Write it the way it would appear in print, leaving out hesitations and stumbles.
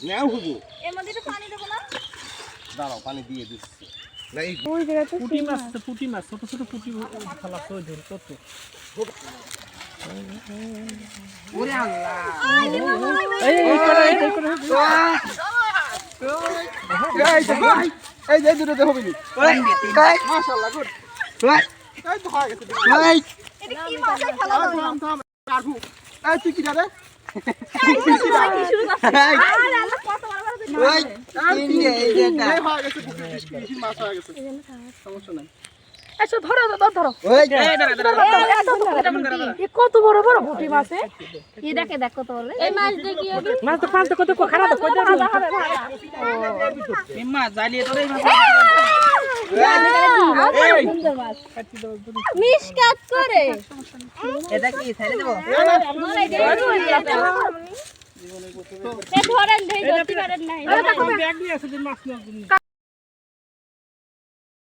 নাও হুজুর এর মধ্যে একটু পানি দেবো না? দাঁড়াও পানি দিয়ে দিচ্ছি না এই ওই জায়গাতে পুঁটি মাছ তো পুঁটি মাছ ছোট ছোট পুঁটি খালা তো ধর কত ওরে আল্লাহ এই করে এই যে দুটো দেখো বিনি মাশাআল্লাহ গুড এই তো হয়ে গেছে এটা কি মাছের খেলা থাম হলো? থাম থাম কাটু এই তুই কি রে কি শুরু করছে? আরে আল্লাহ, কত বড় বড় দুটো মাছ। এই হয়ে গেছে 20 কেজি মাছ হয়ে গেছে সমস্যা নাই এসো ধরো ধরো এ কত বড় বড় পুঁটি মাছ এই দেখে দেখ কত বড়। এই মাছ দিয়ে কি হবে? মাছ তো ফালতে কত খারাপ কই দাও এম্মা জ্বালিয়ে তো এই মাছ সুন্দর মাছ। মিশকাত করে। এটা কি ছেড়ে দেব মলাই দেই। এ ধরেন দেই, ধরতে পারেন নাই। ব্যাগ নিয়ে আসে মাছ নেওয়ার জন্য